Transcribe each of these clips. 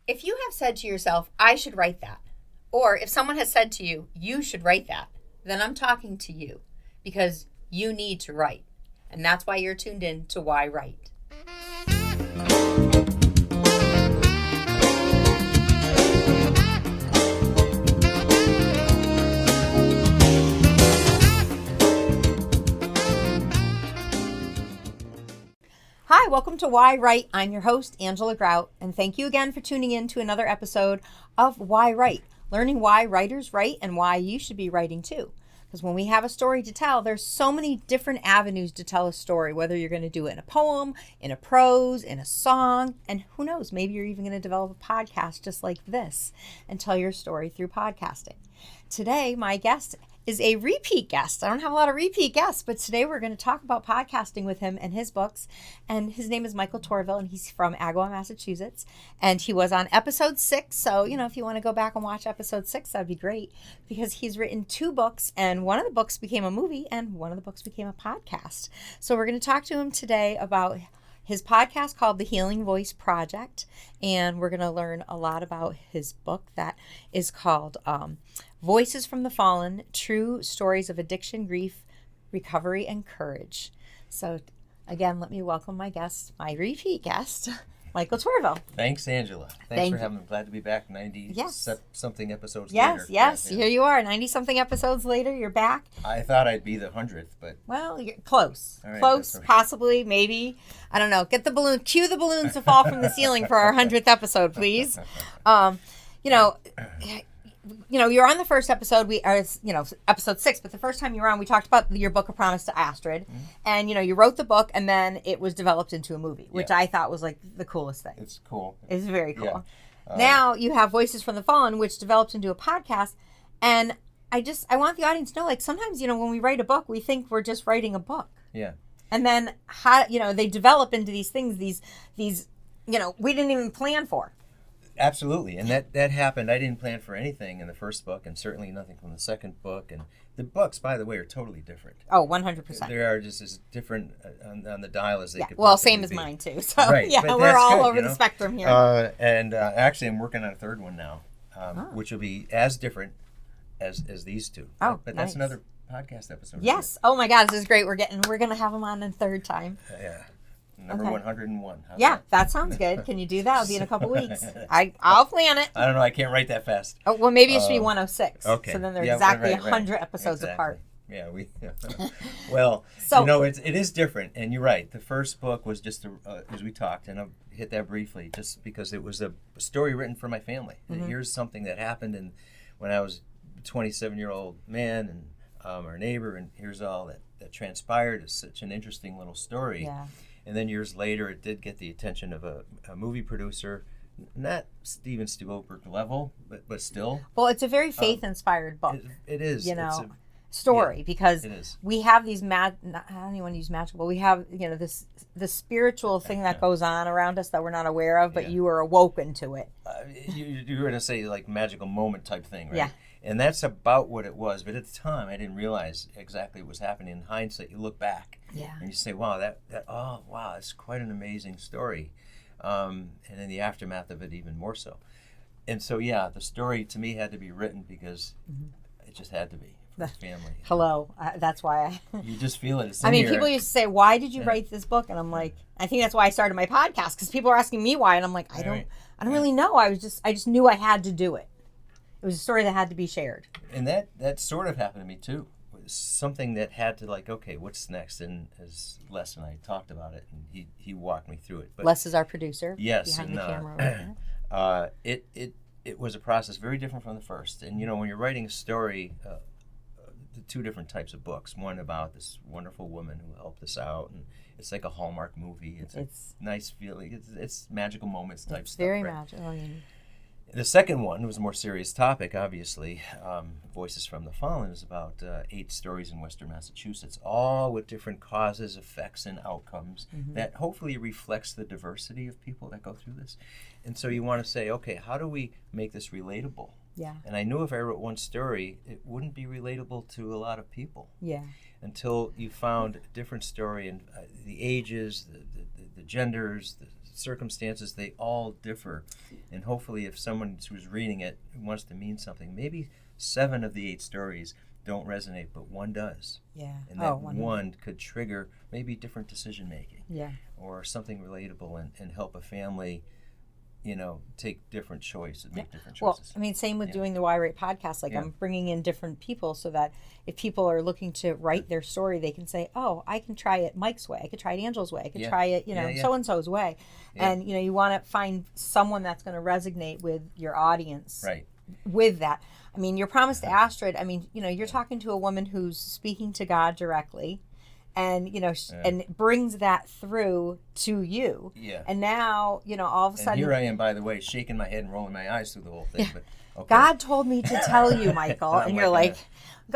If you have said to yourself, I should write that, or if someone has said to you, you should write that, then I'm talking to you because you need to write. And that's why you're tuned in to yWrite. Hi, welcome to yWrite. I'm your host, Angela Grout, and thank you again for tuning in to another episode of yWrite, learning why writers write and why you should be writing too. Because when we have a story to tell, there's so many different avenues to tell a story, whether you're going to do it in a poem, in a prose, in a song, and who knows, maybe you're even going to develop a podcast just like this and tell your story through podcasting. Today, my guest is a repeat guest. I don't have a lot of repeat guests, but today we're going to talk about podcasting with him and his books. And his name is Michael Tourville, and he's from Agawam, Massachusetts. And he was on episode 6. So, if you want to go back and watch episode 6, that'd be great, because he's written 2 books, and one of the books became a movie, and one of the books became a podcast. So we're going to talk to him today about his podcast called The Healing Voice Project, and we're going to learn a lot about his book that is called Voices from the Fallen, True Stories of Addiction, Grief, Recovery, and Courage. So again, let me welcome my guest, my repeat guest, Michael Tourville. Thanks, Angela. Thanks for having me. Glad to be back 90-something episodes later. Yes. Here you are, 90-something episodes later, you're back. I thought I'd be the 100th, but... Well, you're close. All right, close, right. Possibly, maybe. I don't know. Get the balloon, cue the balloons to fall from the ceiling for our 100th episode, please. You're on the first episode, episode 6, but the first time you were on, we talked about your book, A Promise to Astrid. Mm-hmm. And, you wrote the book, and then it was developed into a movie, which I thought was, like, the coolest thing. It's cool. It's very cool. Yeah. Now you have Voices from the Fallen, which developed into a podcast. And I want the audience to know, like, sometimes, when we write a book, we think we're just writing a book. Yeah. And then, they develop into these things, these we didn't even plan for. Absolutely. And that happened. I didn't plan for anything in the first book, and certainly nothing from the second book. And the books, by the way, are totally different. Oh, 100%. They are just as different on the dial as they could Well, same as be. mine, too. So, right. we're all over the spectrum here. Actually, I'm working on a third one now, which will be as different as these two. Oh, but nice. that's another podcast episode. Yes. Oh, my God. This is great. We're going to have them on a third time. Yeah. Number 101. That sounds good. Can you do that? It'll be in a couple weeks. I'll plan it. I don't know. I can't write that fast. Oh, well, maybe it should be 106. Okay. So then they're exactly 100 episodes apart. Yeah, well, it is different, and you're right. The first book was just, as we talked, and I'll hit that briefly, just because it was a story written for my family. Mm-hmm. Here's something that happened when I was a 27-year-old man, and our neighbor, and here's all that transpired. It's such an interesting little story. Yeah. And then years later, it did get the attention of a movie producer, not Steven Spielberg level, but still. Well, it's a very faith-inspired book. It is. It's a story, because we have these I don't even want to use magical, but we have the spiritual thing that goes on around us that we're not aware of, but you are awoken to it. You were going to say like magical moment type thing, right? Yeah. And that's about what it was. But at the time, I didn't realize exactly what was happening. In hindsight, you look back and you say, wow, that's quite an amazing story. And in the aftermath of it, even more so. And so, the story to me had to be written because it just had to be for the family. Hello. That's why you just feel it. People used to say, why did you write this book? And I'm like, I think that's why I started my podcast, because people are asking me why. And I'm like, I don't really know. I just knew I had to do it. It was a story that had to be shared. And that sort of happened to me too. It was something that had to, like, okay, what's next? And as Les and I talked about it, and he walked me through it. But Les is our producer. Yes, behind the camera right now. It was a process very different from the first. And when you're writing a story, the 2 different types of books. One about this wonderful woman who helped us out, and it's like a Hallmark movie. It's a nice feeling. It's magical moments type stuff. Very right? magical. The second one was a more serious topic, obviously. Voices from the Fallen is about 8 stories in Western Massachusetts, all with different causes, effects, and outcomes that hopefully reflects the diversity of people that go through this. And so you want to say, okay, how do we make this relatable? Yeah. And I knew if I wrote one story, it wouldn't be relatable to a lot of people. Yeah. Until you found a different story, and the ages, the genders, the circumstances, they all differ. And hopefully if someone who's reading it wants to mean something, maybe 7 of the 8 stories don't resonate, but one does. Yeah. And that one could trigger maybe different decision making. Yeah. Or something relatable and help a family, take different choices, make different choices. Well, same with doing the yWrite podcast. Like I'm bringing in different people so that if people are looking to write their story, they can say, oh, I can try it Mike's way. I could try it Angela's way. I could try it, so-and-so's way. Yeah. And, you want to find someone that's going to resonate with your audience. Right. With that. Your promise to Astrid, you're talking to a woman who's speaking to God directly. And, and brings that through to you. Yeah. And now, all of a sudden. And here I am, by the way, shaking my head and rolling my eyes through the whole thing. Yeah. But okay. God told me to tell you, Michael. And you're like,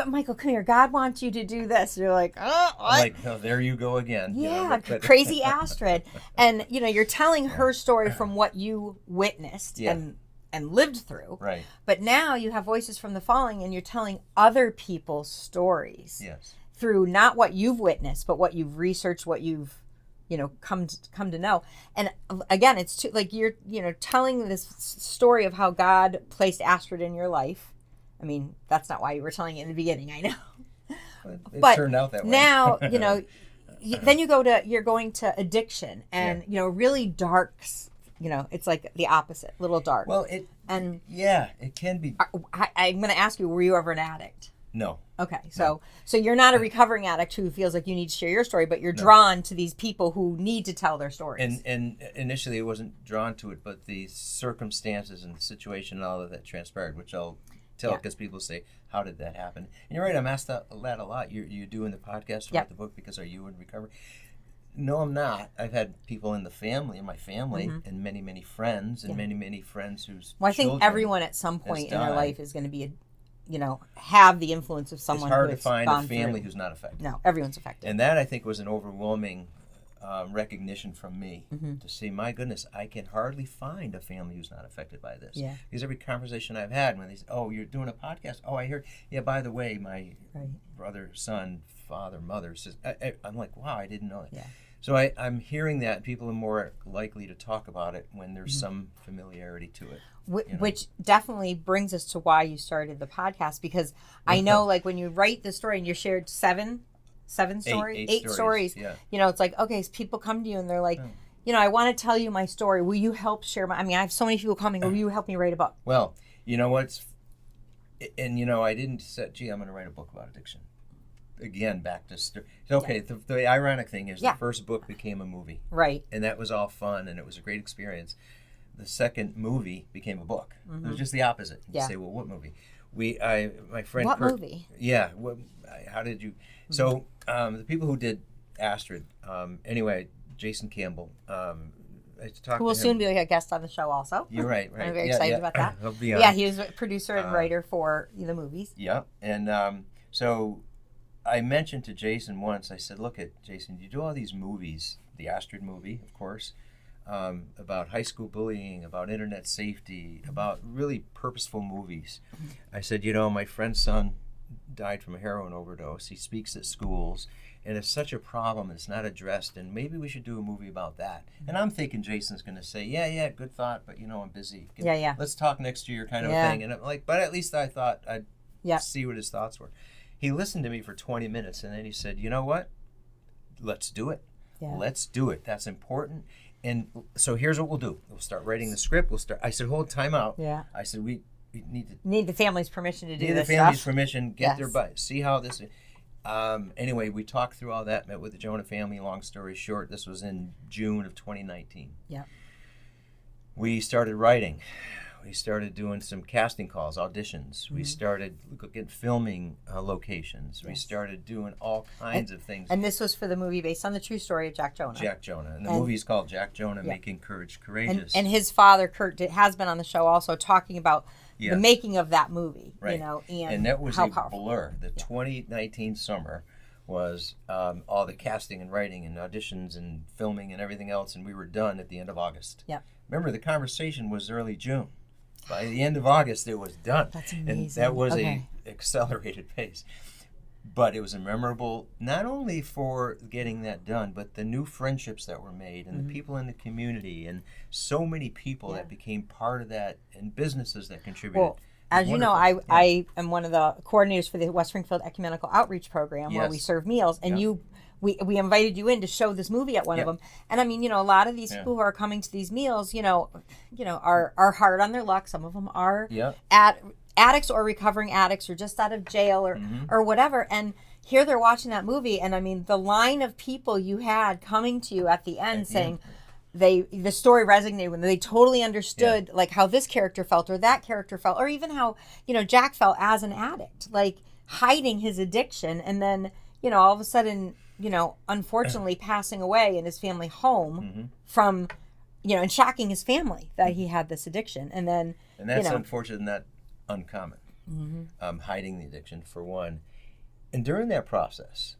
Michael, come here. God wants you to do this. And you're like, oh, what? I'm like, oh, there you go again. Yeah, crazy Astrid. And, you're telling her story from what you witnessed and lived through. Right. But now you have voices from the fallen and you're telling other people's stories. Yes. Through not what you've witnessed, but what you've researched, what you've, come to know. And again, it's you're, telling this story of how God placed Astrid in your life. That's not why you were telling it in the beginning, I know. It turned out that way. Now, then you're going to addiction and, really darks. It's like the opposite, little dark. Well, it can be. I'm going to ask you, were you ever an addict? No. Okay, so you're not a recovering addict who feels like you need to share your story, but you're drawn to these people who need to tell their stories. And initially I wasn't drawn to it, but the circumstances and the situation and all of that transpired, which I'll tell because people say, how did that happen? And you're right, I'm asked that a lot. You're doing the podcast to write the book because are you in recovery? No, I'm not. I've had people in my family, and many, many friends, and many friends whose I think everyone at some point in their life is going to be have the influence of someone. It's hard to find a family who's not affected. No, everyone's affected. And that, I think, was an overwhelming recognition from me to say, my goodness, I can hardly find a family who's not affected by this. Yeah. Because every conversation I've had when they say, oh, you're doing a podcast. Oh, I heard. Yeah, by the way, my brother, son, father, mother says, I'm like, wow, I didn't know that. Yeah. So I'm hearing that people are more likely to talk about it when there's some familiarity to it. Which definitely brings us to why you started the podcast, because I know like when you write the story and you shared seven stories, eight stories, it's like, okay, so people come to you and they're like, I want to tell you my story. Will you help share I have so many people coming. Will you help me write a book? Well, you know what's, and I didn't say, I'm going to write a book about addiction. Again, back to okay. The ironic thing is the first book became a movie, right? And that was all fun, and it was a great experience. The second movie became a book. It was just the opposite. You say, well, what movie? My friend. What Kurt, movie? Yeah. How did you? So the people who did Astrid. Anyway, Jason Campbell. Who will soon be a guest on the show also. You're right. I'm very excited about that. He'll be on. Yeah, he was a producer and writer for the movies. Yeah, and so. I mentioned to Jason once, I said, look at Jason, you do all these movies, the Astrid movie, of course, about high school bullying, about internet safety, about really purposeful movies. I said, my friend's son died from a heroin overdose. He speaks at schools, and it's such a problem. It's not addressed, and maybe we should do a movie about that. And I'm thinking Jason's going to say, yeah, good thought, but, I'm busy. Let's talk next year kind of a thing. And I'm like, but at least I thought I'd see what his thoughts were. He listened to me for 20 minutes, and then he said, you know what? Let's do it. Yeah. Let's do it. That's important. And so here's what we'll do. We'll start writing the script. I said, hold time out. Yeah. I said, we need the family's permission to do this stuff. Need the family's permission. Get their butt. See how this is. Anyway, we talked through all that, met with the Jonah family. Long story short, this was in June of 2019. Yeah. We started writing. We started doing some casting calls, auditions. We started looking at filming locations. We started doing all kinds of things. And this was for the movie based on the true story of Jack Jonah. Jack Jonah. And the movie is called Jack Jonah, Making Courage Courageous. And his father, Kurt, has been on the show also talking about the making of that movie. Right. And that was a blur. The 2019 summer was all the casting and writing and auditions and filming and everything else, and we were done at the end of August. Yeah. Remember, the conversation was early June. By the end of August, it was done. That's amazing. And that was a accelerated pace. But it was memorable, not only for getting that done, but the new friendships that were made and the people in the community and so many people that became part of that and businesses that contributed. Well, as you know, I am one of the coordinators for the West Springfield Ecumenical Outreach Program where we serve meals. And we invited you in to show this movie at one of them. And I mean, a lot of these people who are coming to these meals, are hard on their luck. Some of them are addicts or recovering addicts or just out of jail or whatever. And here they're watching that movie. And I mean, the line of people you had coming to you at the end saying, the story resonated with them. They totally understood like how this character felt or that character felt, or even how, Jack felt as an addict, like hiding his addiction. And then, all of a sudden, unfortunately passing away in his family home from, and shocking his family that he had this addiction. And then, and that's unfortunate and not uncommon. Hiding the addiction for one. And during that process,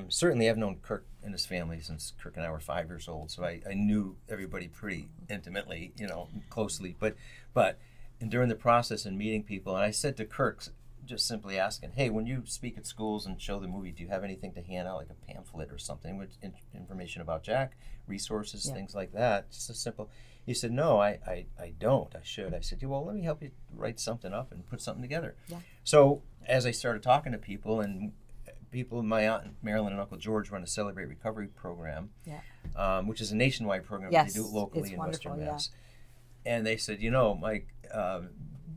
certainly I've known Kirk and his family since Kirk and I were 5 years old, so I knew everybody pretty intimately, closely. But and during the process and meeting people, and I said to Kirk, just simply asking, hey, when you speak at schools and show the movie, do you have anything to hand out, like a pamphlet or something with information about Jack, resources, things like that? Just a simple. He said, no, I don't. I should. I said, well, let me help you write something up and put something together. So as I started talking to people, and my Aunt Marilyn and Uncle George run a Celebrate Recovery program, which is a nationwide program. They do it locally in Western Mass. And they said, Mike,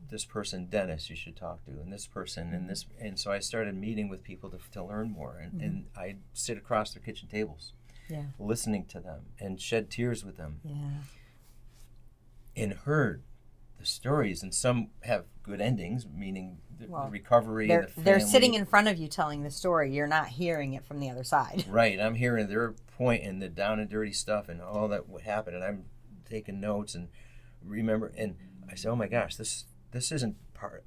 this person, Dennis, you should talk to, and this person, and this. And so I started meeting with people to learn more. And I'd sit across their kitchen tables, listening to them and shed tears with them. And heard the stories, and some have good endings, meaning the recovery. They're sitting in front of you telling the story. You're not hearing it from the other side. Right. I'm hearing their point and the down and dirty stuff and all that what happened, and I'm taking notes and remember. And I said, oh my gosh, this isn't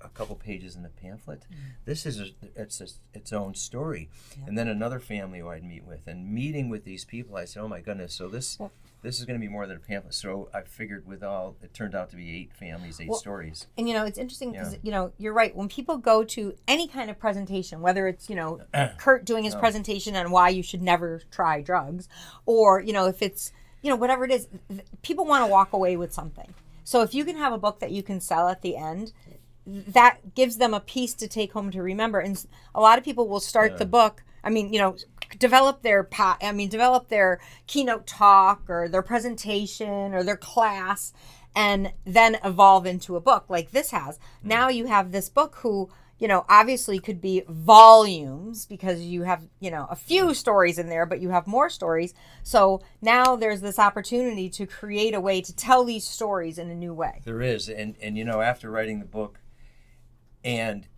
a couple pages in the pamphlet. This is its own story. And then another family who I'd meet with, and meeting with these people, I said, oh my goodness, so this is going to be more than a pamphlet. So I figured it turned out to be 8 families, 8 stories. And, it's interesting because, you're right. When people go to any kind of presentation, whether it's, Kurt doing his presentation on why you should never try drugs, or, if it's, whatever it is, people want to walk away with something. So if you can have a book that you can sell at the end, that gives them a piece to take home to remember. And a lot of people will start the book. I mean, develop their keynote talk or their presentation or their class, and then evolve into a book like this has. Now you have this book who, obviously could be volumes because you have, a few stories in there, but you have more stories. So now there's this opportunity to create a way to tell these stories in a new way. There is. And after writing the book, and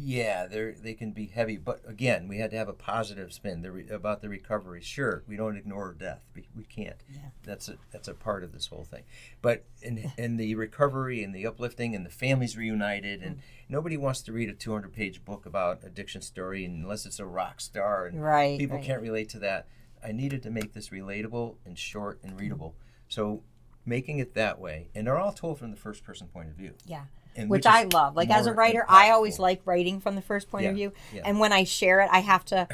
they can be heavy, but again, we had to have a positive spin about the recovery. Sure, we don't ignore death. We can't. That's a part of this whole thing. But in the recovery and the uplifting and the families reunited, and nobody wants to read a 200-page book about addiction story unless it's a rock star, and people can't relate to that. I needed to make this relatable and short and readable. So making it that way, and they're all told from the first person point of view. Which I love. Like as a writer, I always like writing from the first point of view. And when I share it, I have to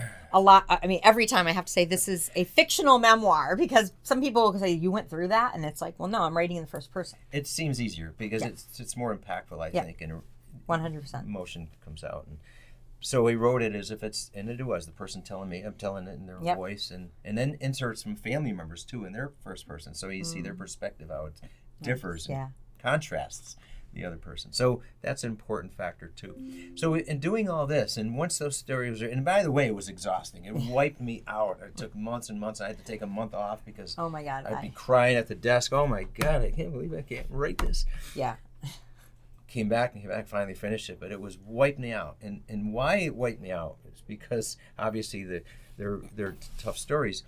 every time I have to say this is a fictional memoir, because some people will say, you went through that? And it's like, well, no, I'm writing in the first person. It seems easier because it's more impactful, I think, and 100% emotion comes out. And so we wrote it as if it was the person telling me, I'm telling it in their voice, and then insert some family members too in their first person. So you see their perspective, how it differs and contrasts the other person. So that's an important factor too. So in doing all this, and once those stories were, and by the way, it was exhausting. It wiped me out. It took months and months. I had to take a month off because oh my God, I'd be crying at the desk. Oh my God, I can't believe I can't write this. Came back, finally finished it, but it was wiped me out. And why it wiped me out is because obviously they're tough stories.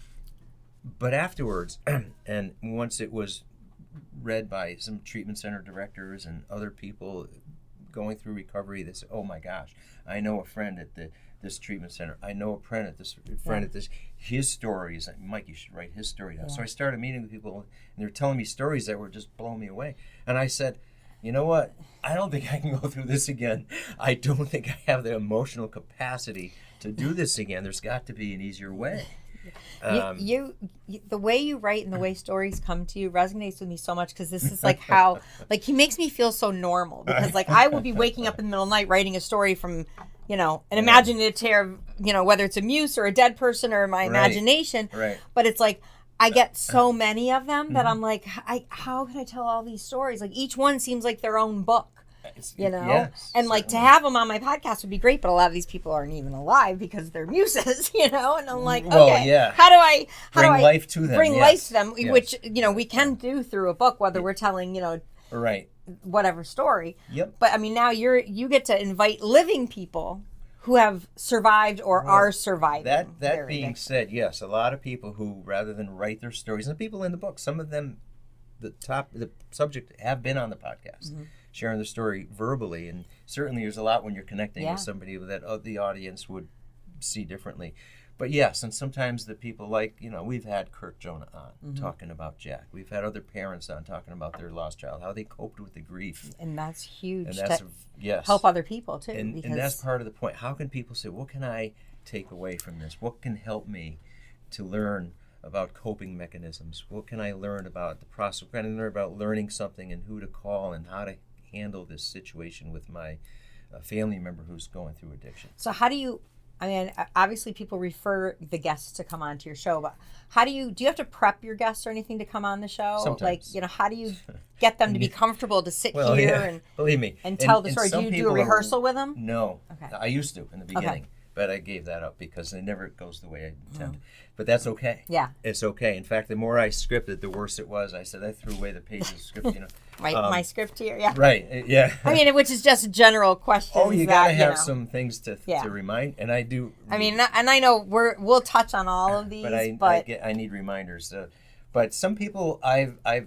But afterwards, and once it was read by some treatment center directors and other people going through recovery, they said, oh my gosh, I know a friend at this treatment center. I know a friend at this, his stories. Mike, you should write his story down. So I started meeting with people, and they were telling me stories that were just blowing me away. And I said, you know what? I don't think I can go through this again. I don't think I have the emotional capacity to do this again. There's got to be an easier way. You the way you write and the way stories come to you resonates with me so much, because this is like how, like, he makes me feel so normal, because like I will be waking up in the middle of the night writing a story from, an imaginative, whether it's a muse or a dead person or my imagination. Right. But it's like, I get so many of them that I'm like, how can I tell all these stories? Like, each one seems like their own book. Yes, and like, to have them on my podcast would be great, but a lot of these people aren't even alive because they're muses, and I'm like, okay, how do I bring life to them? Life to them, which we can do through a book, whether we're telling right, whatever story. Yep. But I mean, now you get to invite living people who have survived or are surviving. That being said, yes, a lot of people who, rather than write their stories, and the people in the book, some of them, the subject have been on the podcast. Sharing the story verbally, and certainly there's a lot when you're connecting with somebody that the audience would see differently. But yes, and sometimes the people, like, we've had Kirk Jonah on talking about Jack. We've had other parents on talking about their lost child, how they coped with the grief. And that's huge. And that's, help other people too. And that's part of the point. How can people say, what can I take away from this? What can help me to learn about coping mechanisms? What can I learn about the process? What can I learn about learning something and who to call and how to handle this situation with my family member who's going through addiction? So how do you, obviously people refer the guests to come onto your show, but how do you have to prep your guests or anything to come on the show? Sometimes. Like, how do you get them to be comfortable to sit here and believe me, and tell the story? Do you do a rehearsal with them? No. Okay. I used to in the beginning. But I gave that up because it never goes the way I intended. But that's okay. Yeah. It's okay. In fact, the more I scripted, the worse it was. I said I threw away the pages of script, my script here, yeah. Right, yeah. Which is just general questions. Oh, you got to have some things to remind, and I do. And I know we'll touch on all of these, but I need reminders. But some people,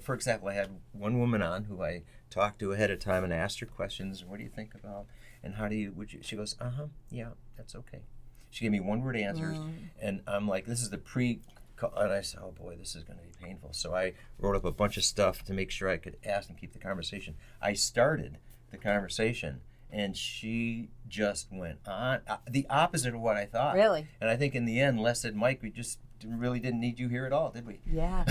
for example, I had one woman on who I talked to ahead of time and asked her questions. What do you think about? And she goes, yeah, that's okay. She gave me one-word answers, and I'm like, this is the and I said, oh boy, this is going to be painful. So I wrote up a bunch of stuff to make sure I could ask and keep the conversation. I started the conversation, and she just went on, the opposite of what I thought. Really? And I think in the end, Les said, Mike, we just really didn't need you here at all, did we? Yeah.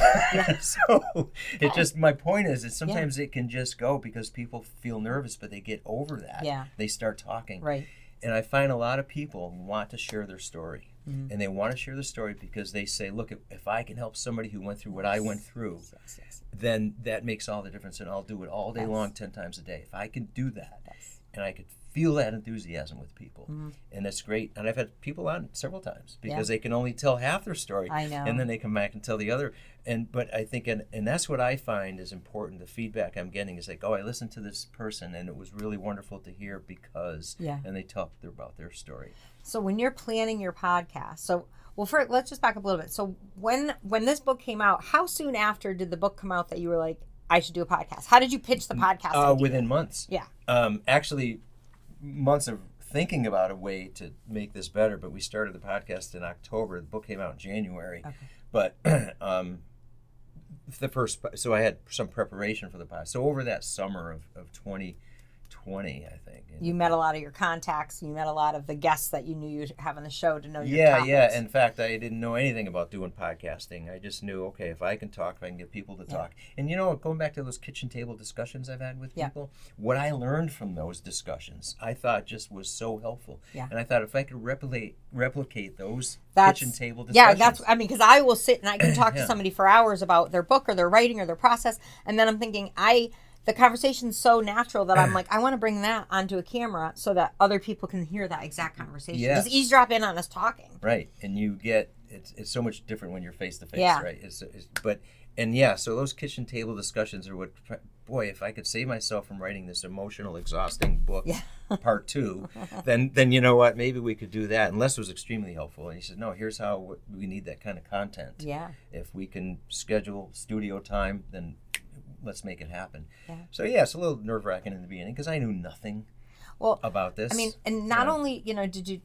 So it just, my point is that sometimes it can just go because people feel nervous, but they get over that. Yeah. They start talking. Right. And I find a lot of people want to share their story. And they want to share the story because they say, look, if I can help somebody who went through what I went through, then that makes all the difference, and I'll do it all day long, 10 times a day. If I can do that, and I could feel that enthusiasm with people, and that's great. And I've had people on several times because they can only tell half their story, I know. and then they come back and tell the other. But I think, and that's what I find is important. The feedback I'm getting is like, oh, I listened to this person, and it was really wonderful to hear because, and they talk about their story. So when you're planning your podcast, let's just back up a little bit. So when this book came out, how soon after did the book come out that you were like, I should do a podcast? How did you pitch the podcast? Within months. Yeah. Actually, months of thinking about a way to make this better, but we started the podcast in October. The book came out in January. Okay. But so I had some preparation for the podcast. So over that summer of 2020, I think. You met a lot of your contacts. You met a lot of the guests that you knew you'd have on the show to know your topics. Yeah. In fact, I didn't know anything about doing podcasting. I just knew, okay, if I can talk, if I can get people to talk. And going back to those kitchen table discussions I've had with people, what I learned from those discussions, I thought just was so helpful. Yeah. And I thought if I could replicate those kitchen table discussions. Yeah, because I will sit and I can talk to somebody for hours about their book or their writing or their process, and then I'm thinking, the conversation's so natural that I'm like, I want to bring that onto a camera so that other people can hear that exact conversation. Yes. Just eavesdrop in on us talking. Right. And you get, it's so much different when you're face to face, right? So those kitchen table discussions are what, boy, if I could save myself from writing this emotional, exhausting book, part 2, then you know what, maybe we could do that. And Les was extremely helpful. And he said, no, here's how we need that kind of content. Yeah. If we can schedule studio time, then let's make it happen. Yeah. So it's a little nerve-wracking in the beginning because I knew nothing about this. And not only, did you,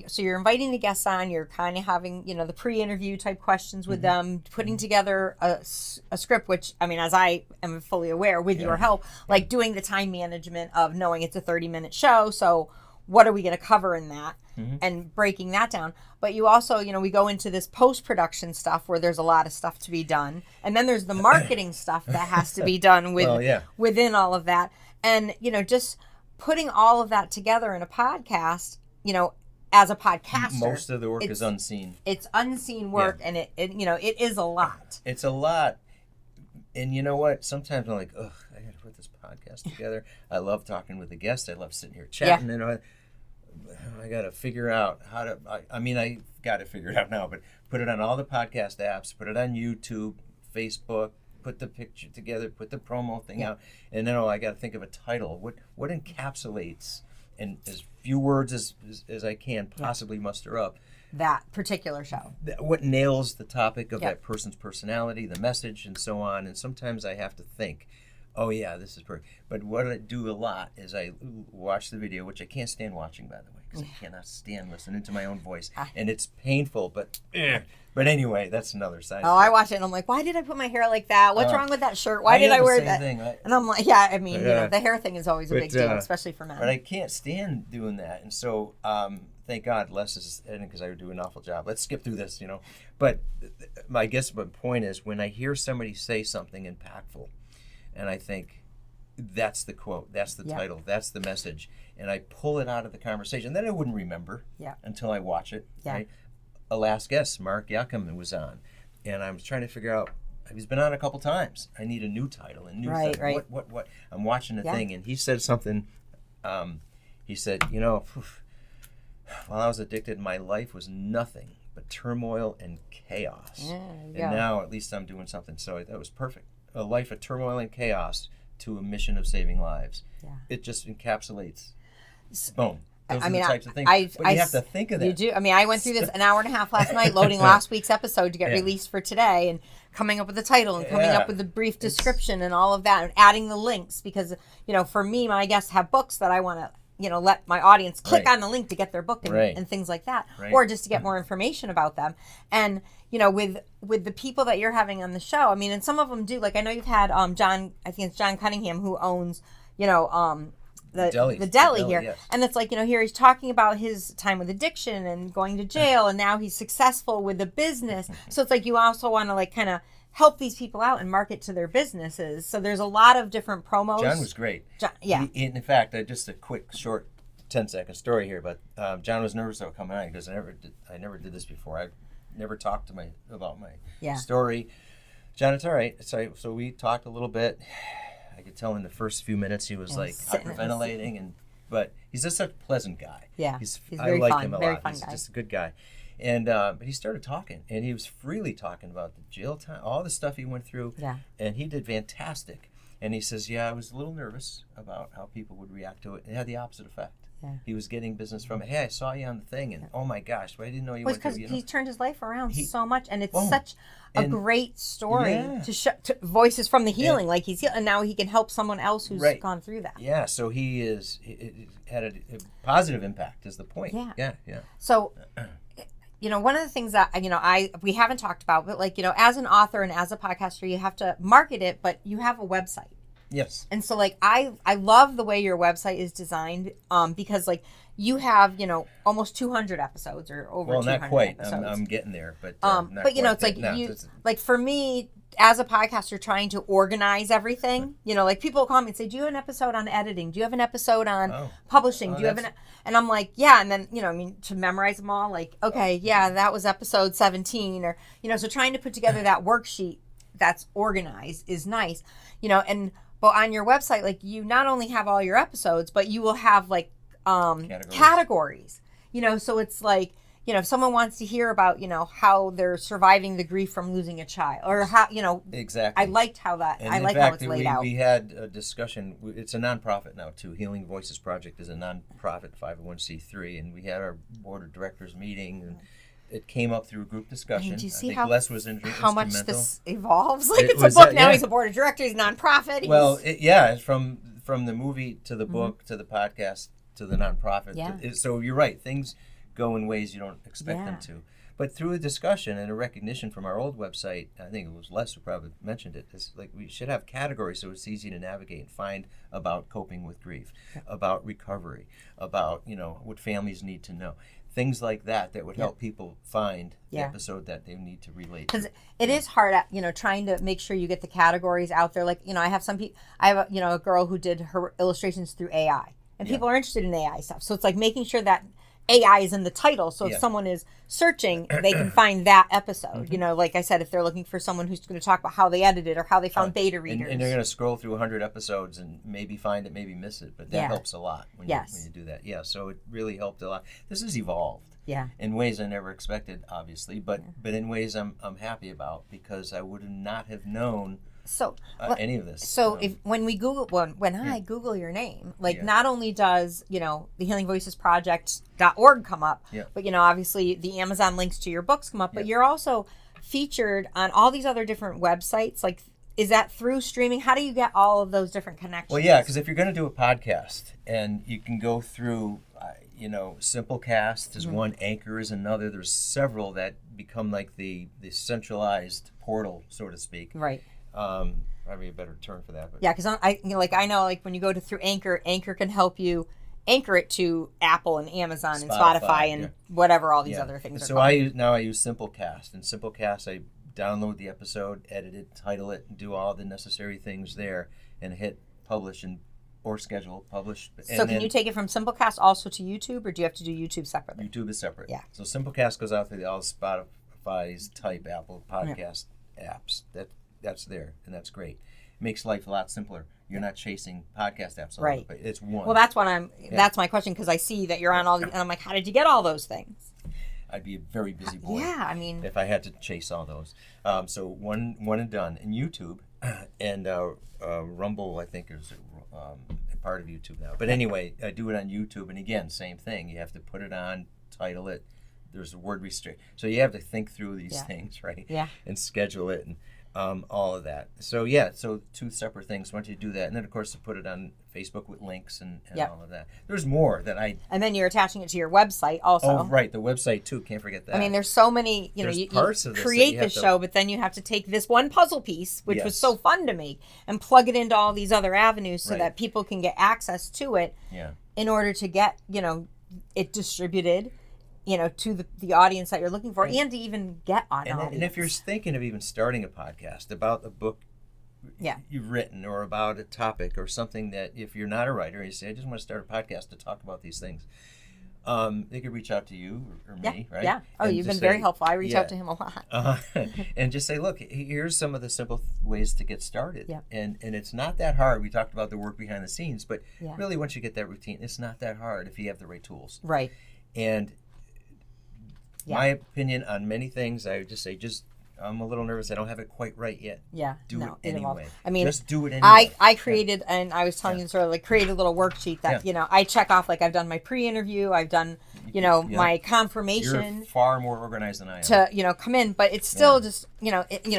so you're inviting the guests on, you're kind of having, the pre-interview type questions with them, putting together a script, which, as I am fully aware with your help, like doing the time management of knowing it's a 30-minute show. So what are we going to cover in that? and breaking that down. But you also, we go into this post-production stuff where there's a lot of stuff to be done. And then there's the marketing stuff that has to be done within all of that. And, just putting all of that together in a podcast, as a podcaster. Most of the work is unseen. It's unseen work, and it is a lot. It's a lot. And you know what? Sometimes I'm like, ugh, I got to put this podcast together. I love talking with the guests. I love sitting here chatting. I got to figure out how to, I got to figure it out now, but put it on all the podcast apps, put it on YouTube, Facebook, put the picture together, put the promo thing out. And then, I got to think of a title. What encapsulates, in as few words as I can possibly muster up, that particular show. What nails the topic of that person's personality, the message, and so on. And sometimes I have to think, oh yeah, this is perfect. But what I do a lot is I watch the video, which I can't stand watching, by the way, because I cannot stand listening to my own voice. And it's painful, but anyway, that's another side. Oh, I watch it and I'm like, why did I put my hair like that? What's wrong with that shirt? Why did I wear that? And I'm like, the hair thing is always a big deal, especially for men. But I can't stand doing that. And so, thank God Les is editing, because I would do an awful job. Let's skip through this, But I guess my point is, when I hear somebody say something impactful, and I think, that's the quote, that's the title, that's the message, and I pull it out of the conversation, then I wouldn't remember until I watch it. Right? A last guest, Mark Yakum, was on, and I was trying to figure out, he's been on a couple times. I need a new title, a new thing. Right. What? I'm watching the thing, and he said something. He said, while I was addicted, my life was nothing but turmoil and chaos. And now at least I'm doing something. So that was perfect. A life of turmoil and chaos to a mission of saving lives. Yeah. It just encapsulates. Boom. Those are the types of things. But you have to think of that. You do. I went through this an hour and a half last night, loading last week's episode to get released for today, and coming up with the title and coming up with the brief description and all of that, and adding the links, because, for me, my guests have books that I want to, let my audience click on the link to get their book and things like that, or just to get more information about them. And, with the people that you're having on the show, and some of them do, like I know you've had John, I think it's John Cunningham, who owns, the deli here. Yes. And it's like, here he's talking about his time with addiction and going to jail, and now he's successful with the business. So it's like you also want to kind of help these people out and market to their businesses. So there's a lot of different promos. John was great. In fact, just a quick, short 10-second story here, but John was nervous about coming on because I never did this before. I never talked about my story. John, it's all right. So we talked a little bit. I could tell in the first few minutes he was hyperventilating, but he's just such a pleasant guy. Yeah, he's very fun. I like him a very lot. Fun he's guy. Just a good guy. And but he started talking, and he was freely talking about the jail time, all the stuff he went through. Yeah. And he did fantastic. And he says, I was a little nervous about how people would react to it. It had the opposite effect. Yeah. He was getting business from it. Hey, I saw you on the thing, and oh my gosh, I didn't know you went through. Because he turned his life around so much, and it's such a great story to show voices from the healing. Like he's healed, and now he can help someone else who's gone through that. Yeah, so it had a positive impact. Is the point? Yeah. So. One of the things that, we haven't talked about, but as an author and as a podcaster, you have to market it, but you have a website. Yes. And so I love the way your website is designed, because you have, almost 200 episodes or over 200 not quite. episodes. I'm getting there, but it's like for me, as a podcaster, trying to organize everything, people call me and say, do you have an episode on editing? Do you have an episode on publishing? Do you have and I'm like, yeah. And then, to memorize them all, that was episode 17 or, so trying to put together that worksheet that's organized is nice, but on your website, you not only have all your episodes, but you will have categories, so it's like, if someone wants to hear about, how they're surviving the grief from losing a child, or how, exactly. I liked how that, and I like fact, how it's laid out. We had a discussion. It's a nonprofit now too. Healing Voices Project is a nonprofit 501c3, and we had our board of directors meeting, and it came up through a group discussion. Do you see Les was how much this evolves? It's a book now. He's a board of directors, nonprofit. Well, it's from the movie to the book to the podcast to the nonprofit. Yeah. So you're right. Things go in ways you don't expect them to. But through a discussion and a recognition from our old website, I think it was Les who probably mentioned it, is we should have categories so it's easy to navigate and find about coping with grief, about recovery, about, what families need to know. things like that would help people find the episode that they need to relate to. Because it is hard, trying to make sure you get the categories out there. Like, I have some people, I have a girl who did her illustrations through AI, and people are interested in AI stuff. So it's like making sure that AI is in the title, so if someone is searching, they can find that episode. Like I said, if they're looking for someone who's going to talk about how they edited or how they found beta readers. And they're going to scroll through 100 episodes and maybe find it, maybe miss it, but that helps a lot when you do that. Yeah, so it really helped a lot. This has evolved in ways I never expected, obviously, but in ways I'm happy about, because I would not have known any of this. So when we Google, when I Google your name, not only does the healingvoicesproject.org come up, but obviously the Amazon links to your books come up, but you're also featured on all these other different websites. Like, is that through streaming? How do you get all of those different connections? Well, yeah, because if you're going to do a podcast, and you can go through, Simplecast is one, Anchor is another. There's several that become like the centralized portal, so to speak. Right. Probably a better term for that. But. Yeah, because I know when you go through Anchor can help you anchor it to Apple and Amazon and Spotify and whatever all these other things are so called. I use Simplecast, and Simplecast I download the episode, edit it, title it, and do all the necessary things there, and hit publish or schedule publish. So can you take it from Simplecast also to YouTube, or do you have to do YouTube separately? YouTube is separate. Yeah. So Simplecast goes out to all Spotify's type Apple podcast apps. That's there, and that's great. It makes life a lot simpler. You're not chasing podcast apps all over, but it's one. Well, that's what that's my question, because I see that you're on all these, and I'm like, how did you get all those things? I'd be a very busy boy. Yeah, I mean, if I had to chase all those. So one and done. And YouTube and Rumble, I think, is a part of YouTube now. But anyway, I do it on YouTube, and again, same thing. You have to put it on, title it. There's a word restrict. So you have to think through these things, right? Yeah. And schedule it and all of that. So so two separate things. Once you do that, and then of course to put it on Facebook with links and all of that. There's more that and then you're attaching it to your website also. Oh, right, the website too. Can't forget that. I mean, there's so many. You parts of this create the show, but then you have to take this one puzzle piece, which was so fun to make, and plug it into all these other avenues so that people can get access to it. Yeah. In order to get it distributed. To the audience that you're looking for, and to even get on audience. And if you're thinking of even starting a podcast about a book you've written, or about a topic or something, that if you're not a writer, you say, I just want to start a podcast to talk about these things, they could reach out to you or me, right? Yeah. Oh, you've been very helpful. I reach out to him a lot. And just say, look, here's some of the simple ways to get started. Yeah. And it's not that hard. We talked about the work behind the scenes, but really once you get that routine, it's not that hard if you have the right tools. Right. And my opinion on many things, I would just say, I'm a little nervous. I don't have it quite right yet. Yeah. Do it anyway. I mean, just do it anyway. I created, and I was telling you sort of create a little worksheet that, I check off, I've done my pre-interview, I've done, my confirmation. You're far more organized than I am. To, come in, but it's still just,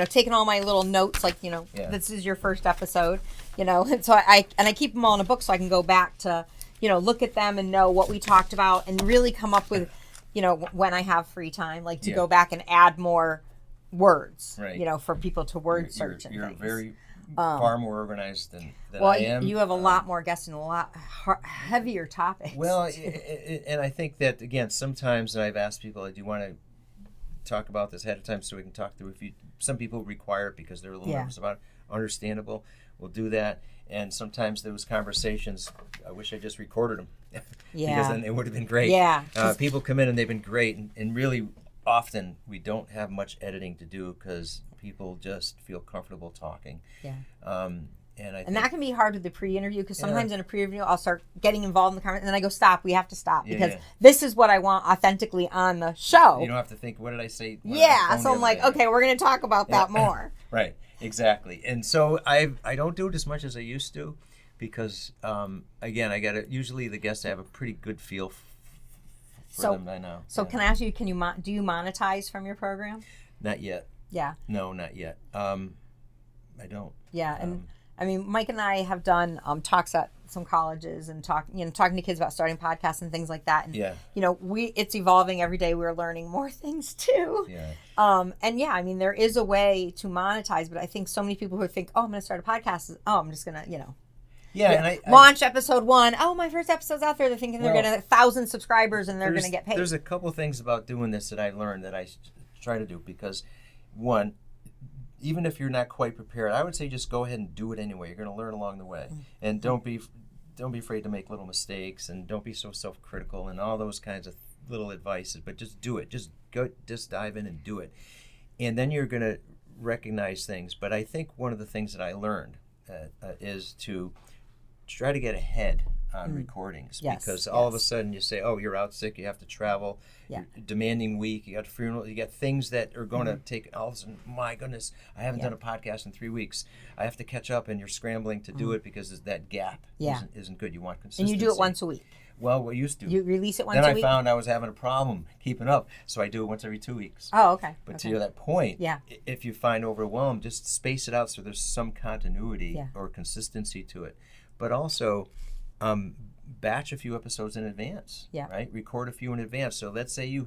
taking all my little notes, this is your first episode, and so I keep them all in a book so I can go back to, look at them and know what we talked about and really come up with, when I have free time, to go back and add more words, for people to word search and you're things. Very far more organized than I am. You have a lot more guests and a lot heavier topics. Well, and I think that, again, sometimes I've asked people, do you want to talk about this ahead of time so we can talk through some people require it because they're a little nervous about it. Understandable. We'll do that. And sometimes those conversations, I wish I just recorded them. Because then it would have been great. Yeah. People come in and they've been great. And really, often, we don't have much editing to do because people just feel comfortable talking. Yeah. And that can be hard with the pre-interview, because sometimes in a pre-interview, I'll start getting involved in the conversation, and then I go, stop, we have to stop, because this is what I want authentically on the show. You don't have to think, what did I say? So I'm like, okay, we're going to talk about that more. Right. Exactly. And so I don't do it as much as I used to, because again, usually the guests have a pretty good feel for them by now. So can I ask you, do you monetize from your program? Not yet. Yeah. No, not yet. I don't. Yeah, and I mean, Mike and I have done talks at some colleges and talking to kids about starting podcasts and things like that. And it's evolving every day. We're learning more things too. Yeah. I mean, there is a way to monetize, but I think so many people who think, oh, I'm going to start a podcast, I'm just going to, Yeah, and I launch episode 1. Oh, my first episode's out there. They're thinking they're getting 1,000 subscribers and they're going to get paid. There's a couple things about doing this that I learned that I try to do because, one, even if you're not quite prepared, I would say just go ahead and do it anyway. You're going to learn along the way, and don't be afraid to make little mistakes, and don't be so self-critical and all those kinds of little advices. But just do it. Just dive in and do it, and then you're going to recognize things. But I think one of the things that I learned is to try to get ahead on recordings, because all of a sudden you say, oh, you're out sick, you have to travel, demanding week, you got funeral, you got things that are going to take, all of a sudden, my goodness, I haven't done a podcast in 3 weeks, I have to catch up, and you're scrambling to do it because that gap isn't good. You want consistency. And you do it once a week. Well, we used to. You release it once a week? Then I found I was having a problem keeping up, so I do it once every 2 weeks. Oh, okay. But to that point, if you find overwhelmed, just space it out so there's some continuity or consistency to it. But also, batch a few episodes in advance, right? Record a few in advance. So let's say you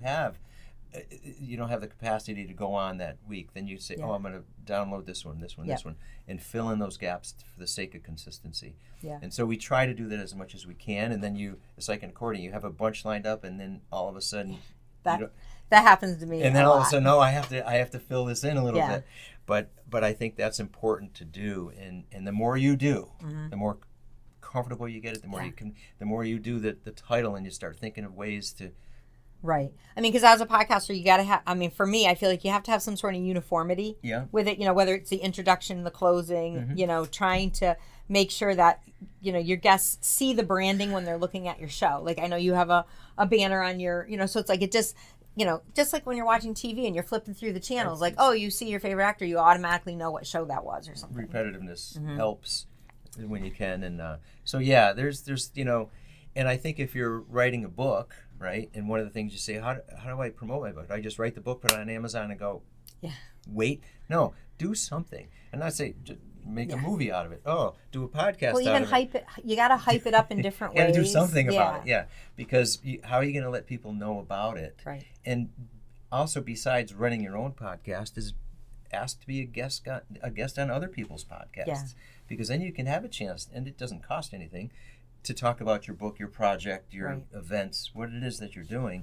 don't have the capacity to go on that week. Then you say, oh, I'm going to download this one, and fill in those gaps for the sake of consistency. Yeah. And so we try to do that as much as we can. And then it's like an accordion. You have a bunch lined up, and then all of a sudden, that happens to me. And then all of a sudden, I have to fill this in a little bit. But I think that's important to do. And the more you do, the more comfortable you get it, the more you do the title, and you start thinking of ways to. Right. I mean, because as a podcaster, you got to have, I mean, for me, I feel like you have to have some sort of uniformity with it, whether it's the introduction, the closing, trying to make sure that, your guests see the branding when they're looking at your show. Like, I know you have a banner on your, so it's like it just, just like when you're watching TV and you're flipping through the channels, like, oh, you see your favorite actor, you automatically know what show that was or something. Repetitiveness helps when you can. And so, there's and I think if you're writing a book, right, and one of the things you say, how do I promote my book? Do I just write the book, put it on Amazon, and go, wait? No, do something. And not say, just make a movie out of it. Oh, do a podcast out of it. Well, even hype it. You got to hype it up in different ways. You got to do something about it, because how are you going to let people know about it? Right. And also, besides running your own podcast, is ask to be a guest on other people's podcasts, because then you can have a chance, and it doesn't cost anything, to talk about your book, your project, your events, what it is that you're doing.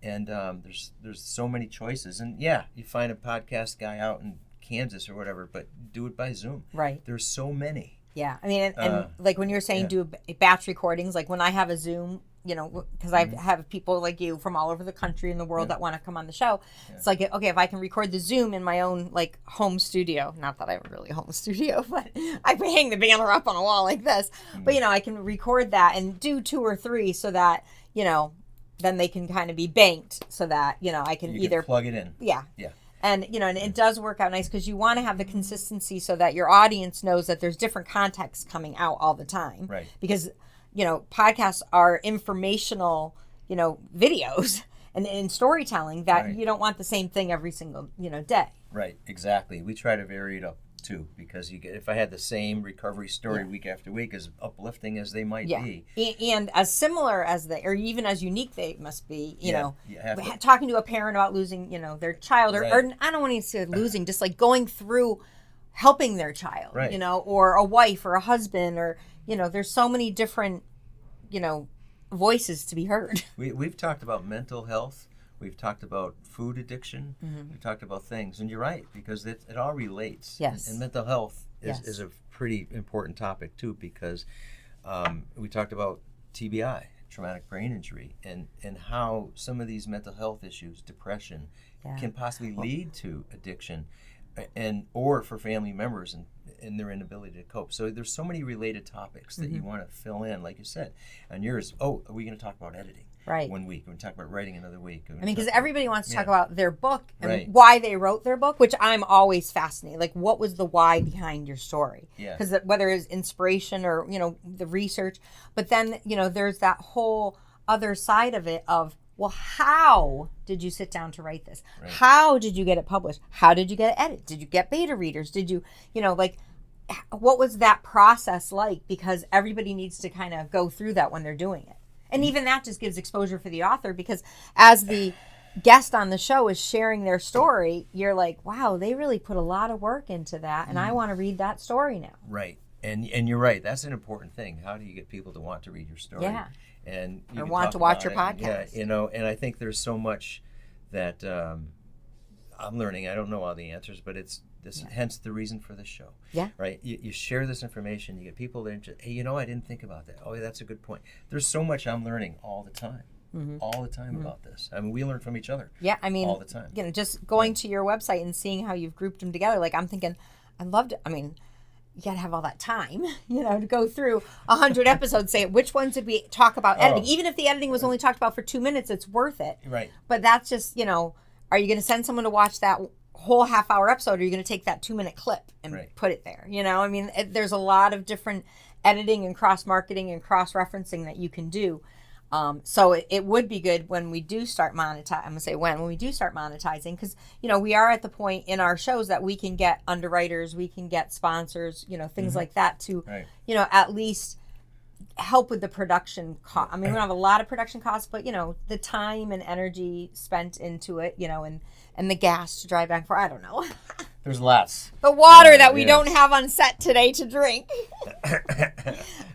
And there's so many choices. And you find a podcast guy out in Kansas or whatever, but do it by Zoom. Right. There's so many. Yeah. I mean, and like when you're saying do batch recordings, like when I have a Zoom, because I have people like you from all over the country and the world that want to come on the show. It's like, okay, if I can record the Zoom in my own like home studio, not that I have a really home studio, but I hang the banner up on a wall like this, but I can record that and do 2 or 3 so that, then they can kind of be banked so that, I can either plug it in. Yeah. Yeah. And, and it does work out nice because you want to have the consistency so that your audience knows that there's different contexts coming out all the time. Right. Because podcasts are informational, videos and storytelling that you don't want the same thing every single, day. Right, exactly. We try to vary it up too, because if I had the same recovery story week after week, as uplifting as they might be. And as similar as or even as unique they must be, talking to a parent about losing, their child, or I don't want to say losing, just like going through helping their child, or a wife or a husband, or, there's so many different, voices to be heard. We've talked about mental health. We've talked about food addiction. We've talked about things. And you're right, because it all relates. Yes. And mental health is a pretty important topic, too, because we talked about TBI, traumatic brain injury, and how some of these mental health issues, depression, can possibly lead to addiction, or for family members and their inability to cope. So there's so many related topics that you want to fill in, like you said. And yours, are we going to talk about editing? Right. 1 week. We're going to talk about writing another week. I mean, because everybody wants to talk about their book and why they wrote their book, which I'm always fascinated. Like, what was the why behind your story? Yeah. Because whether it's inspiration or, the research, but then, there's that whole other side of it of, well, how did you sit down to write this? Right. How did you get it published? How did you get it edited? Did you get beta readers? Did you, what was that process like? Because everybody needs to kind of go through that when they're doing it. And even that just gives exposure for the author, because as the guest on the show is sharing their story, you're like, wow, they really put a lot of work into that, and I want to read that story now. Right. And you're right. That's an important thing. How do you get people to want to read your story? Yeah. And you or can want talk to watch about your it. podcast. Yeah, you know, and I think there's so much that I'm learning. I don't know all the answers, but it's this. Yeah. Hence the reason for this show. Yeah. Right. You share this information. You get people that, hey, you know, I didn't think about that. Oh, yeah, that's a good point. There's so much I'm learning all the time. All the time about this. I mean, we learn from each other. Yeah, I mean, all the time. You know, just going to your website and seeing how you've grouped them together. Like, I'm thinking, I loved it. I mean, you got to have all that time, you know, to go through 100 episodes. Say, which ones did we talk about editing? Even if the editing was only talked about for 2 minutes, it's worth it. Right. But that's just, you know, are you going to send someone to watch that whole half-hour episode, or are you going to take that 2-minute clip and put it there? You know, I mean, there's a lot of different editing and cross-marketing and cross-referencing that you can do. So it would be good when we do start monetizing. I'm going to say when we do start monetizing, because, you know, we are at the point in our shows that we can get underwriters, we can get sponsors, you know, things like that to, you know, at least help with the production cost. I mean, we don't have a lot of production costs, but, you know, the time and energy spent into it, you know, and the gas to drive back for, I don't know. There's lots. The water that we don't have on set today to drink.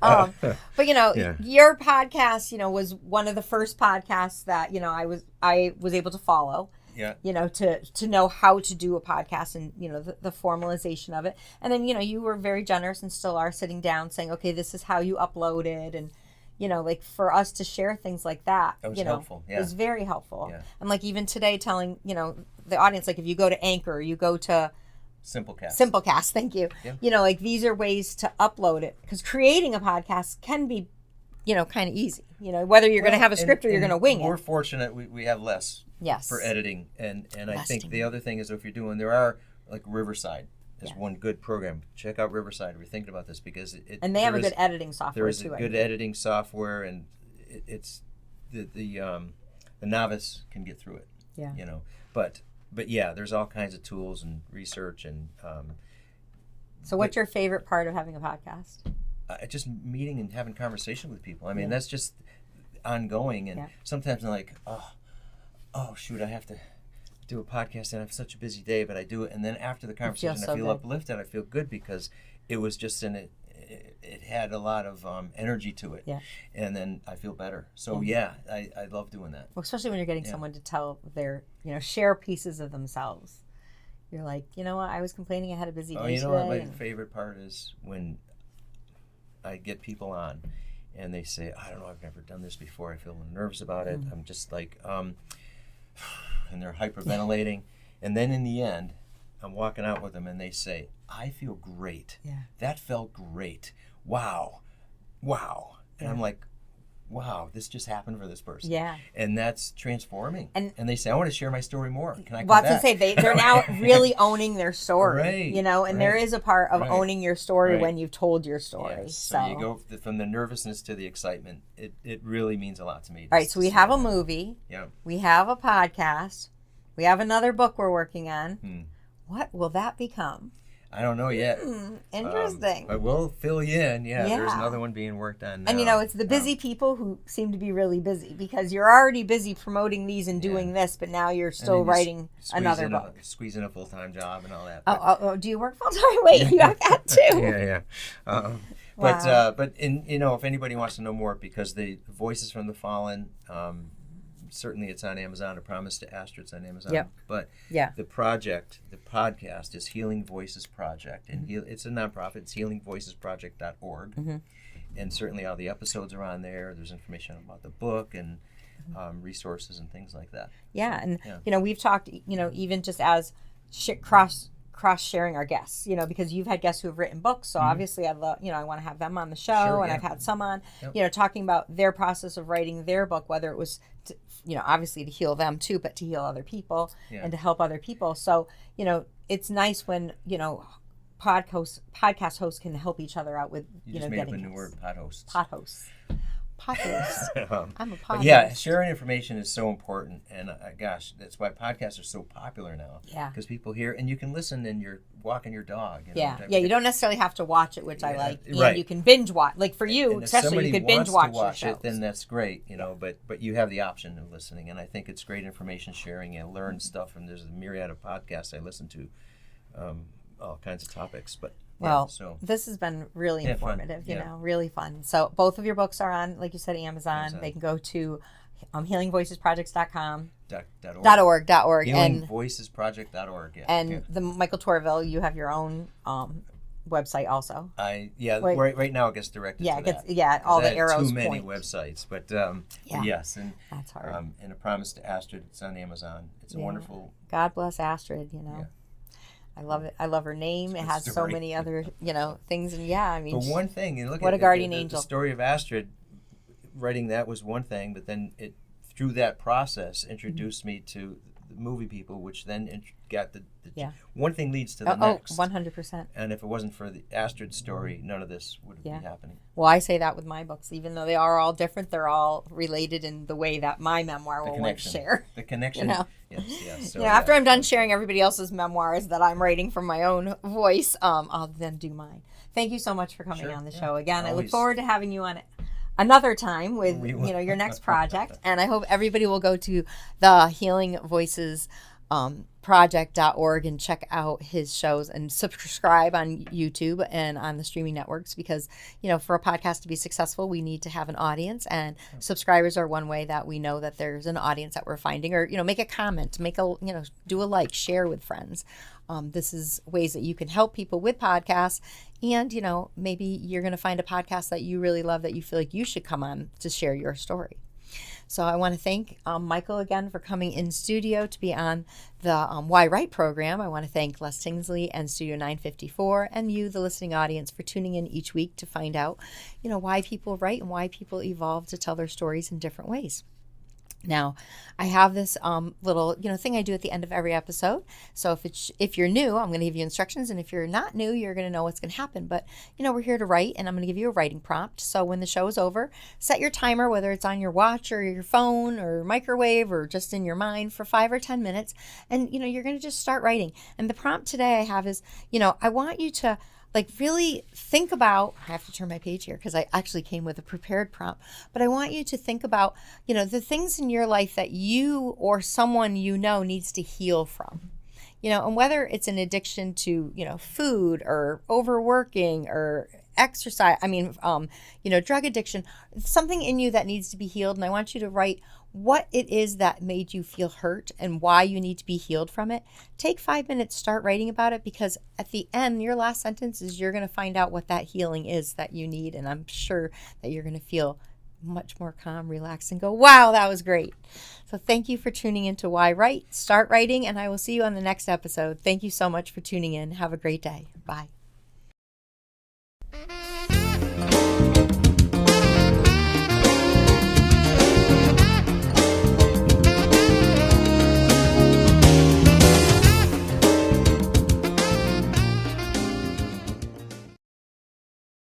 But, you know, your podcast, you know, was one of the first podcasts that, you know, I was able to follow. Yeah. You know, to know how to do a podcast and, you know, the formalization of it. And then, you know, you were very generous and still are sitting down saying, okay, this is how you upload it. And, you know, like for us to share things like that, was you know, helpful. Yeah. It was very helpful. Yeah. And like even today telling, you know, the audience, like if you go to Anchor, you go to Simplecast, thank you. Yeah. You know, like these are ways to upload it, because creating a podcast can be, you know, kind of easy, you know, whether you're going to have a script or you're going to wing it. We're fortunate we have less for editing. And I think the other thing is, if you're doing, there are like Riverside is one good program. Check out Riverside if you're thinking about this, because and they have a good editing software there is too. A good editing software, and it's the novice can get through it. Yeah. You know, but yeah, there's all kinds of tools and research and. So what's your favorite part of having a podcast? Just meeting and having conversation with people. I mean, that's just ongoing, and sometimes I'm like, oh shoot, I have to do a podcast and I have such a busy day, but I do it, and then after the conversation I feel uplifted. I feel good because it was just it had a lot of energy to it, and then I feel better. So I love doing that. Well, especially when you're getting someone to tell their, you know, share pieces of themselves. You're like, you know what, I was complaining I had a busy day you know today. what, my favorite part is when I get people on and they say, I don't know, I've never done this before, I feel nervous about it, I'm just like and they're hyperventilating, and then in the end I'm walking out with them and they say, I feel great. That felt great. Wow. And I'm like, wow, this just happened for this person. And that's transforming. And they say, I want to share my story more. Can I come back? I was going to say, they're now really owning their story. You know, and there is a part of owning your story when you've told your story. Yes. So you go from the nervousness to the excitement. It really means a lot to me. All right, so we have a movie. We have a podcast. We have another book we're working on. What will that become? I don't know yet. Interesting. But we'll fill you in. There's another one being worked on now. And, you know, it's the busy people who seem to be really busy, because you're already busy promoting these and doing this, but now you're still writing another book. Squeezing a full-time job and all that. Oh, do you work full-time? Wait, you have that too? But you know, if anybody wants to know more, because the Voices from the Fallen, certainly it's on Amazon. A Promise to Astrid's on Amazon. But the podcast is Healing Voices Project, and it's a nonprofit. It's healingvoicesproject.org, and certainly all the episodes are on there. There's information about the book and resources and things like that. You know, we've talked, you know, even just as cross-sharing our guests, you know, because you've had guests who have written books, so obviously I love, you know, I want to have them on the show, and I've had some on, you know, talking about their process of writing their book, whether it was to, you know, obviously to heal them too, but to heal other people and to help other people. So, you know, it's nice when, you know, podcast hosts can help each other out with, you know, just made getting up a new word, pod hosts. I'm a pod host. Sharing information is so important, and gosh, that's why podcasts are so popular now. Because people hear, and you can listen and you're walking your dog. You know, you don't necessarily have to watch it, which I like. And you can binge watch. Like for you, and especially, you could binge watch it. Then that's great, you know. But you have the option of listening, and I think it's great information sharing. You learn stuff, and there's a myriad of podcasts I listen to, all kinds of topics. But Well, so this has been really informative, fun. you know, really fun. So both of your books are on, like you said, Amazon. They can go to healingvoicesproject.com. .org. Healingvoicesproject.org. And the Michael Tourville, you have your own website also. Right now it gets directed to that. All the arrows too many point. websites, but yes, and that's hard. And A Promise to Astrid, it's on Amazon. It's a wonderful. God bless Astrid, you know. Yeah. I love it. I love her name. It has so many other, things, and I mean. But one thing, you look what at a guardian angel. The story of Astrid, writing that was one thing, but then it through that process introduced me to the movie people, which then got the one thing leads to the next. 100%. And if it wasn't for the Astrid story, none of this would be happening. Well, I say that with my books, even though they are all different, they're all related in the way that my memoir will share. The connection. Yes. So, after I'm done sharing everybody else's memoirs that I'm writing from my own voice, I'll then do mine. Thank you so much for coming on the show again. Always. I look forward to having you on it another time with your next project, and I hope everybody will go to the Healing Voices project.org and check out his shows and subscribe on YouTube and on the streaming networks, because for a podcast to be successful, we need to have an audience, and subscribers are one way that we know that there's an audience that we're finding. Or make a comment, do a like, share with friends. This is ways that you can help people with podcasts, and maybe you're going to find a podcast that you really love that you feel like you should come on to share your story. So I want to thank Michael again for coming in studio to be on the yWrite program. I want to thank Les Tingsley and Studio 954, and you, the listening audience, for tuning in each week to find out, why people write and why people evolve to tell their stories in different ways. Now, I have this little thing I do at the end of every episode. So if you're new, I'm going to give you instructions, and if you're not new, you're going to know what's going to happen. But we're here to write, and I'm going to give you a writing prompt. So when the show is over, set your timer, whether it's on your watch or your phone or microwave or just in your mind, for 5 or 10 minutes, and you're going to just start writing. And the prompt today I have is, I want you to really think about, I have to turn my page here because I actually came with a prepared prompt, but I want you to think about, the things in your life that you or someone needs to heal from, and whether it's an addiction to, food or overworking or exercise, drug addiction, something in you that needs to be healed. And I want you to write what it is that made you feel hurt and why you need to be healed from it. Take 5 minutes, start writing about it, because at the end, your last sentence is you're going to find out what that healing is that you need. And I'm sure that you're going to feel much more calm, relaxed, and go, wow, that was great. So thank you for tuning in to yWrite. Start writing, and I will see you on the next episode. Thank you so much for tuning in. Have a great day. Bye.